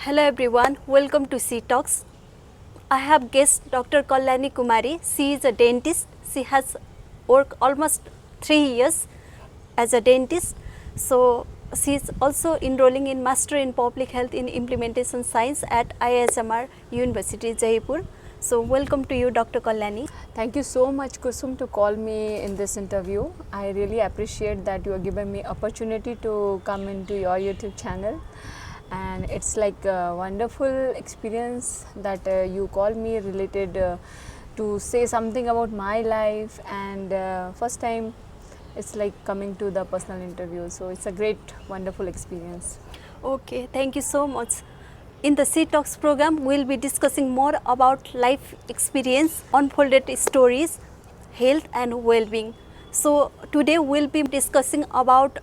Hello everyone, welcome to C Talks. I have guest Dr. Kalyani Kumari. She is a dentist. She has worked almost 3 years as a dentist. So she is also enrolling in Master in Public Health in Implementation Science at ISMR University, Jaipur. So welcome to you, Dr. Kalyani. Thank you so much, Kusum, to call me in this interview. I really appreciate that you are giving me opportunity to come into your YouTube channel, and it's like a wonderful experience that you call me related to say something about my life, and first time it's like coming to the personal interview, so it's a great wonderful experience. Okay, thank you so much. In the C Talks program, we will be discussing more about life experience, unfolded stories, health and well-being. So today we will be discussing about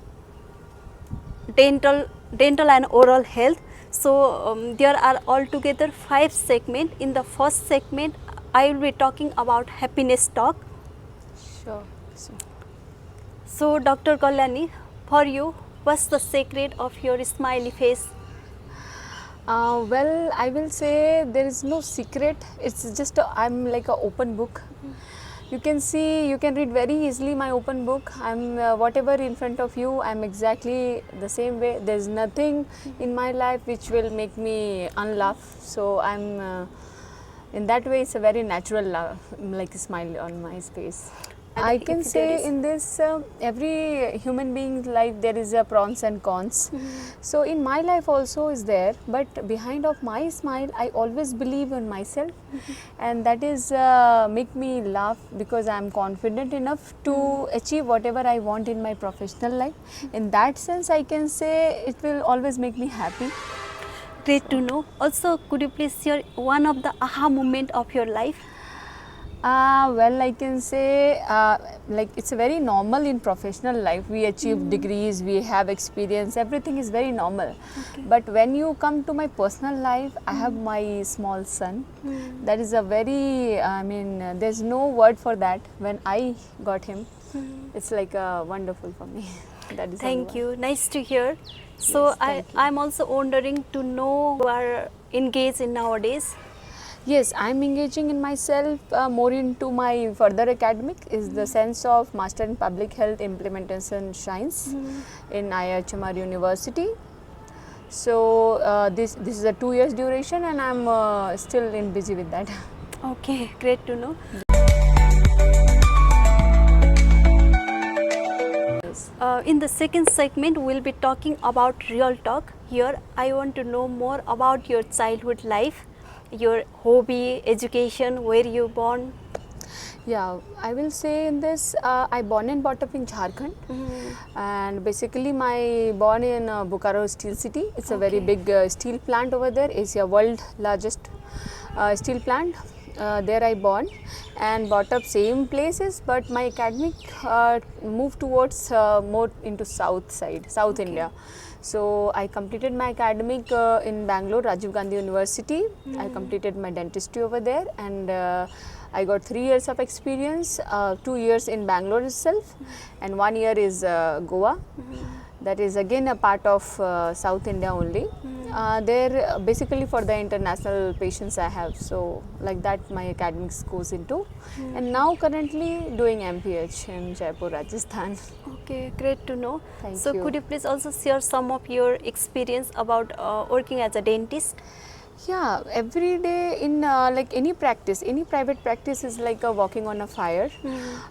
dental and oral health. So there are altogether 5 segments. In the first segment, I will be talking about happiness talk. Sure. So Dr. Kalyani, for you, what's the secret of your smiley face? Well, I will say there is no secret. It's just I'm like an open book. You can see, you can read very easily my open book. I'm whatever in front of you, I'm exactly the same way. There's nothing in my life which will make me unlaugh. So I'm in that way, it's a very natural like a smile on my face. I can say in this every human being's life there is a pros and cons. So in my life also is there, but behind of my smile I always believe in myself, and that is make me laugh because I am confident enough to achieve whatever I want in my professional life. In that sense I can say it will always make me happy. Great to know. Also, could you please share one of the aha moment of your life? Well, I can say like it's very normal in professional life. We achieve degrees, we have experience, everything is very normal. Okay. But when you come to my personal life, I have my small son. That is a very, I mean, there's no word for that. When I got him, it's like wonderful for me. That is Thank you. Nice to hear. So Yes, I'm also wondering to know you are engaged in nowadays. Yes, I am engaging in myself more into my further academic is the sense of Master in Public Health Implementation Science in IHMR University. So this is a 2 years duration, and I'm still in busy with that. Okay, great to know. Yes. In the second segment, we'll be talking about real talk. Here, I want to know more about your childhood life, your hobby, education, where you born. Yeah, I will say in this, I born and brought up in Jharkhand, and basically my born in Bokaro Steel City. It's a very big steel plant over there. Asia world largest steel plant. There I born and brought up same places, but my academic moved towards more into south side, South India. So I completed my academic in Bangalore, Rajiv Gandhi University. I completed my dentistry over there, and I got 3 years of experience, 2 years in Bangalore itself, and 1 year is Goa. That is again a part of South India only. There basically for the international patients I have, so like that my academics goes into, and now currently doing MPH in Jaipur, Rajasthan. Okay, great to know. Thank So you. could you please also share some of your experience about working as a dentist? Yeah, every day in like any practice, any private practice is like walking on a fire.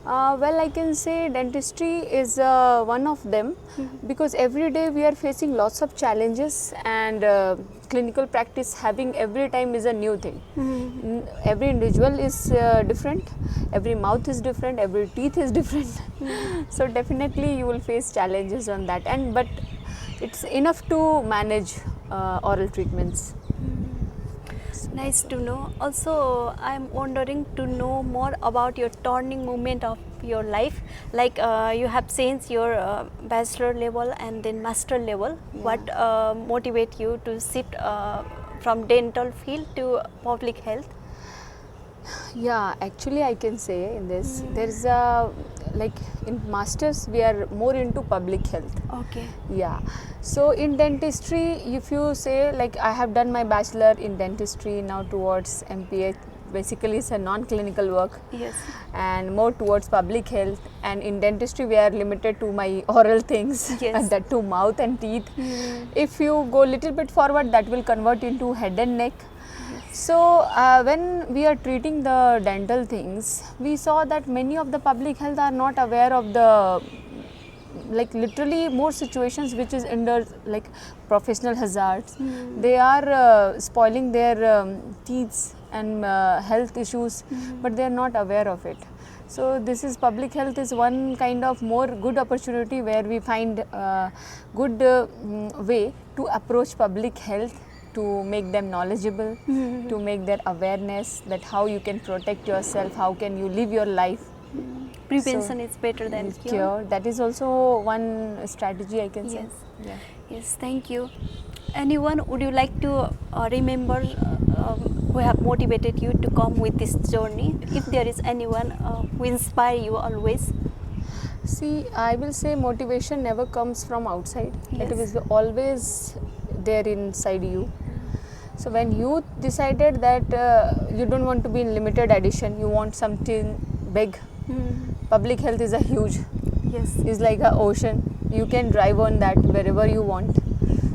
Well, I can say dentistry is one of them, because every day we are facing lots of challenges, and clinical practice having every time is a new thing. Every individual is different, every mouth is different, every teeth is different. So definitely you will face challenges on that, and but it's enough to manage oral treatments. Nice to know. Also, I'm wondering to know more about your turning moment of your life. Like you have changed your bachelor level and then master level. What motivate you to shift from dental field to public health? Yeah, actually I can say in this, there is a, like in masters we are more into public health. Okay. Yeah, So in dentistry, if you say like I have done my bachelor in dentistry, now towards MPH, basically it's a non-clinical work. Yes. And more towards public health, and in dentistry we are limited to my oral things. Yes. And that to mouth and teeth. If you go little bit forward, that will convert into head and neck. So when we are treating the dental things, we saw that many of the public health are not aware of the like literally more situations which is under like professional hazards. They are spoiling their teeth and health issues, but they are not aware of it. So this is public health is one kind of more good opportunity where we find good way to approach public health, to make them knowledgeable, to make their awareness that how you can protect yourself, how can you live your life. Prevention is better than cure. That is also one strategy, I can say. Yes. Yeah. Yes, thank you. Anyone would you like to remember who have motivated you to come with this journey? If there is anyone who inspire you always. See, I will say motivation never comes from outside. Yes. It is always there inside you. So when you decided that you don't want to be in limited edition, you want something big. Public health is a huge. Yes. Is like an ocean. You can drive on that wherever you want.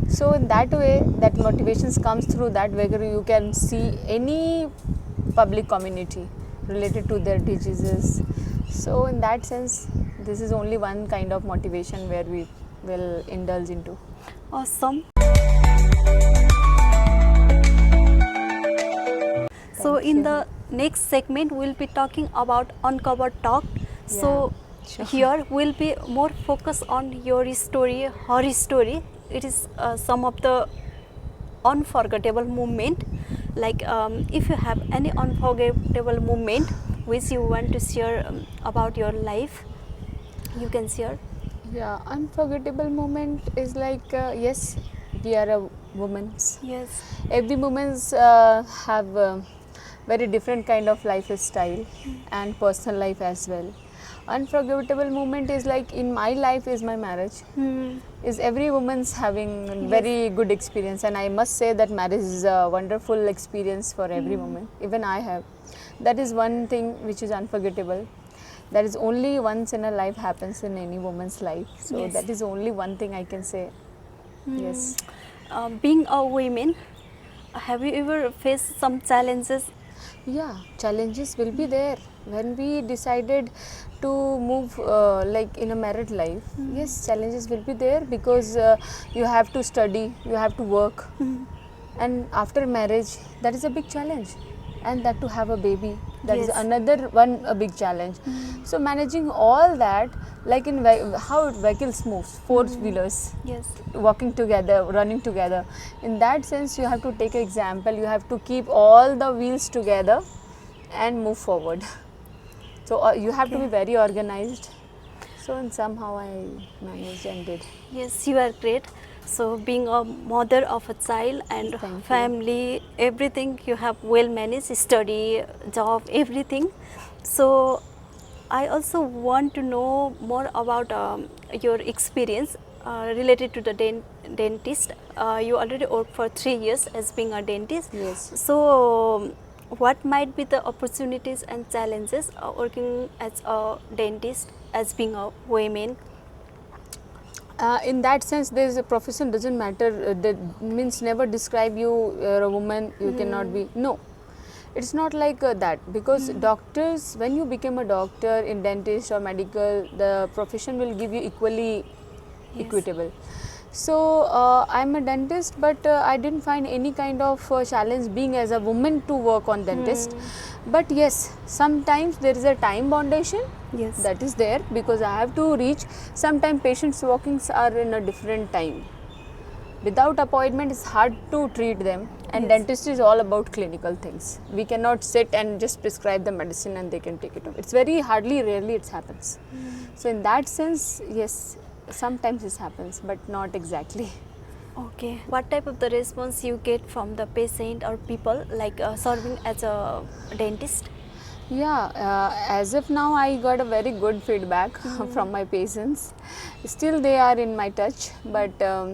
So in that way, that motivations comes through that whether you can see any public community related to their diseases. So in that sense, this is only one kind of motivation where we will indulge into. Awesome. So in the next segment, we'll be talking about Uncover Talk. So sure. here we'll be more focused on your story, her story. It is some of the unforgettable moment. Like if you have any unforgettable moment which you want to share about your life, you can share. Yeah, unforgettable moment is like yes, we are a woman. Yes. Every women's have very different kind of lifestyle and personal life as well. Unforgettable moment is like in my life is my marriage. Is every woman's having very good experience, and I must say that marriage is a wonderful experience for every woman. Even I have. That is one thing which is unforgettable. That is only once in a life happens in any woman's life. So Yes. that is only one thing I can say. Yes. Being a woman, have you ever faced some challenges? Yeah, challenges will be there. When we decided to move like in a married life, yes, challenges will be there because you have to study, you have to work, and after marriage, that is a big challenge, and that to have a baby, that is Yes. another one a big challenge. So managing all that, like in how vehicles moves, four-wheelers, Yes. walking together, running together. In that sense, you have to take an example. You have to keep all the wheels together and move forward. So you have to be very organized. So and somehow I managed and did. Yes, you are great. So being a mother of a child and Thank you. family, everything you have well managed, study, job, everything. So I also want to know more about your experience related to the dentist. You already worked for 3 years as being a dentist. Yes. So what might be the opportunities and challenges working as a dentist, as being a woman? In that sense, there is a profession doesn't matter. That means never describe you're a woman. You cannot be. No, it's not like that, because doctors, when you become a doctor in dentist or medical, the profession will give you equally equitable. So I'm a dentist, but I didn't find any kind of challenge being as a woman to work on dentist. But yes, sometimes there is a time bondation. Yes. That is there, because I have to reach. Sometimes patients walkings are in a different time. Without appointment, it's hard to treat them. And Yes. dentistry is all about clinical things. We cannot sit and just prescribe the medicine and they can take it off. It's very rarely it happens. So in that sense, yes, sometimes this happens, but not exactly. Okay. What type of the response you get from the patient or people like serving as a dentist? Yeah, as of now, I got a very good feedback from my patients. Still, they are in my touch, but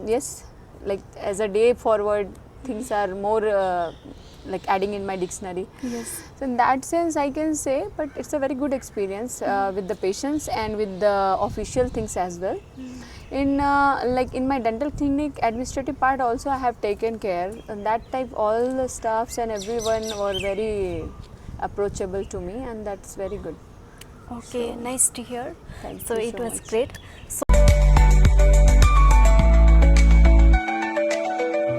yes, like as a day forward, things are more like adding in my dictionary. Yes. So in that sense, I can say, but it's a very good experience with the patients and with the official things as well. In like in my dental clinic administrative part also, I have taken care, and that type all the staffs and everyone were very approachable to me, and that's very good. Okay, So, nice to hear. thank So you it so was much. great.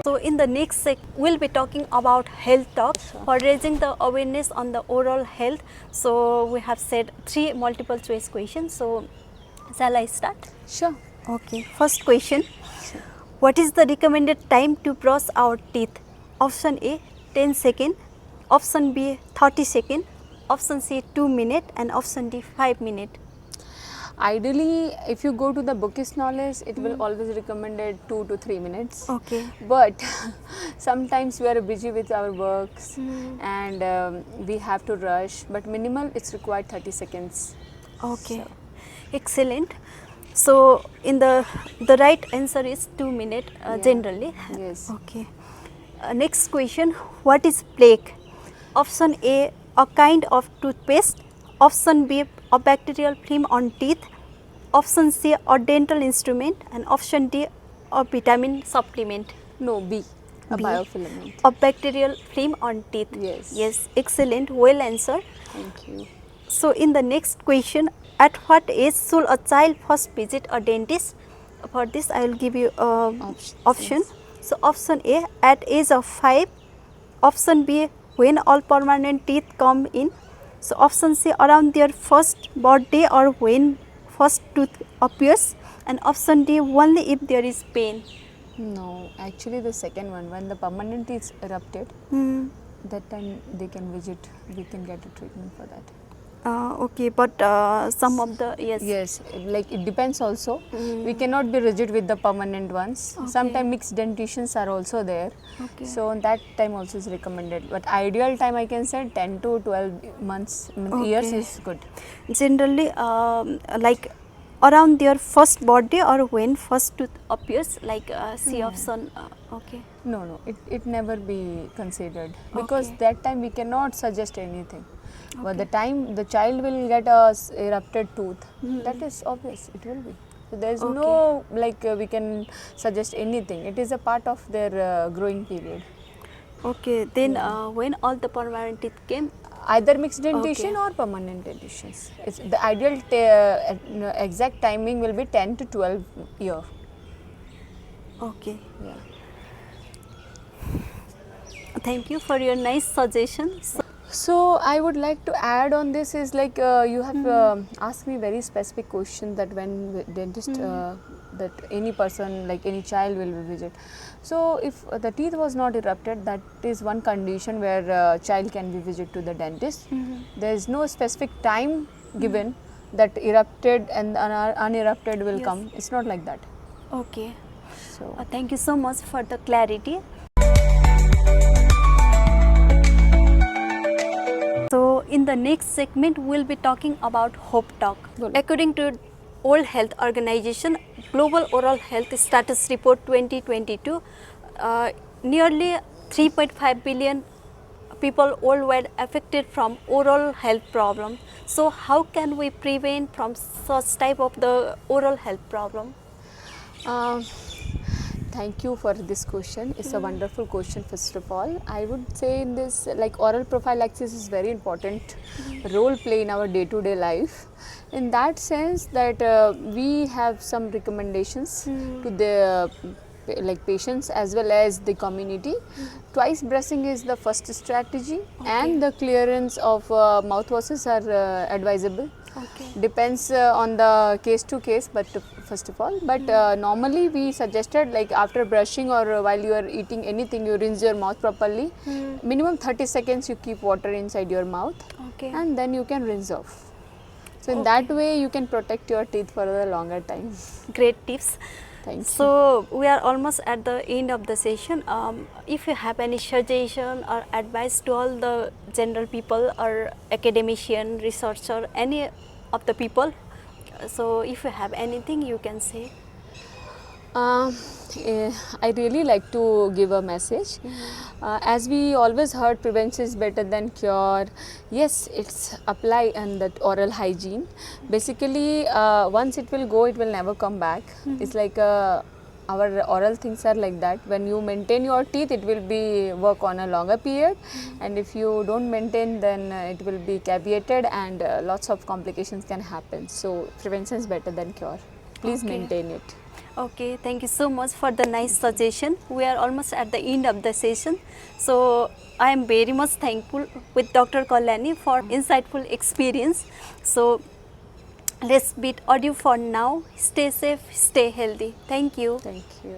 So in the next we'll be talking about health talk Sure. for raising the awareness on the oral health. So we have said 3 multiple choice questions. So shall I start? Sure. Okay. First question. What is the recommended time to brush our teeth? Option A 10 second, option B 30 second, option C 2 minute and option D 5 minute. Ideally, if you go to the bookish knowledge, it will always recommended 2 to 3 minutes. Okay. But sometimes we are busy with our works and we have to rush. But minimal, it's required 30 seconds. Okay. So, Excellent. So in the right answer is 2 minute Yeah. generally. Yes. Okay. Next question. What is plaque? Option A a kind of toothpaste. Option B a bacterial film on teeth. Option C a dental instrument and option D a vitamin supplement. No, B, a B. biofilament. A bacterial film on teeth. Yes. Yes, excellent. Well answered. Thank you. So in the next question, at what age should a child first visit a dentist? For this, I will give you option. Yes. So option A at age of 5. Option B when all permanent teeth come in. So option C around their first birthday or when first tooth appears. And option D only if there is pain. No, actually the second one, when the permanent is erupted, Hmm. that time they can visit, we can get a treatment for that. Okay, but some of the Yes, like it depends also. Mm. We cannot be rigid with the permanent ones. Okay. Sometimes mixed dentitions are also there. Okay. So that time also is recommended. But ideal time I can say 10 to 12 months, years Okay. is good. Generally like around their first birthday or when first tooth appears, like C option. Okay. No, it never be considered because Okay. that time we cannot suggest anything. But the time the child will get a erupted tooth, that is obvious, it will be. So there is no like we can suggest anything. It is a part of their growing period. Okay, then when all the permanent teeth came. Either mixed dentition Okay. or permanent dentitions. It's the ideal exact timing will be 10 to 12 year. Okay, Yeah. thank you for your nice suggestions. So I would like to add on this is like you have asked me very specific question that when dentist that any person like any child will visit. So if the teeth was not erupted, that is one condition where child can be visit to the dentist. There is no specific time given that erupted and unerupted will Yes. come. It's not like that. Okay, So thank you so much for the clarity. So in the next segment, we'll be talking about Hope Talk. Good. According to World Health Organization Global Oral Health Status Report 2022, nearly 3.5 billion people worldwide affected from oral health problem. So how can we prevent from such type of the oral health problem? thank you for this question. It's a wonderful question. First of all, I would say in this like oral prophylaxis is very important role play in our day-to-day life. In that sense that we have some recommendations to the like patients as well as the community. Twice brushing is the first strategy, and the clearance of mouthwashes are advisable. Okay. Depends on the case to case, but first of all, but normally we suggested like after brushing or while you are eating anything, you rinse your mouth properly. Minimum 30 seconds you keep water inside your mouth, Okay. and then you can rinse off. So in that way you can protect your teeth for a longer time. Great tips. Thank you. So we are almost at the end of the session. If you have any suggestion or advice to all the general people or academician, researcher, any of the people, so if you have anything, you can say. I really like to give a message. As we always heard, prevention is better than cure. Yes, it's apply and that oral hygiene. Basically, once it will go, it will never come back. It's like our oral things are like that. When you maintain your teeth, it will be work on a longer period, and if you don't maintain, then it will be caviated and lots of complications can happen. So prevention is better than cure. Please Okay. maintain it. Okay, thank you so much for the nice suggestion. We are almost at the end of the session. So I am very much thankful with Dr. Kalyani for insightful experience. So let's bid adieu for now. Stay safe, stay healthy. Thank you. Thank you.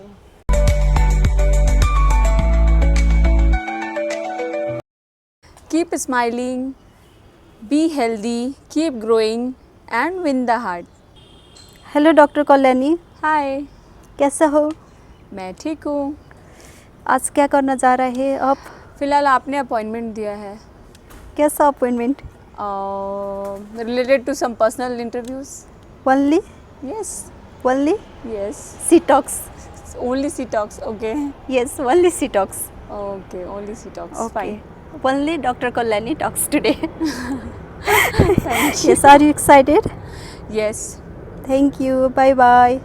Keep smiling, be healthy, keep growing, and win the heart. Hello doctor Kalyani, hi, कैसे हो? मैं ठीक हूँ. आज क्या करना जा रहे हैं आप? फिलहाल आपने अपॉइंटमेंट दिया है कैसा appointment? Related to some personal interviews. Only yes, only yes, she talks. Only she talks. Okay, Yes, only she talks. Okay, only she talks. Okay. Fine. Only Dr. Kalyani talks today. Thank you. Yes, are you excited? Yes. Thank you. Bye bye.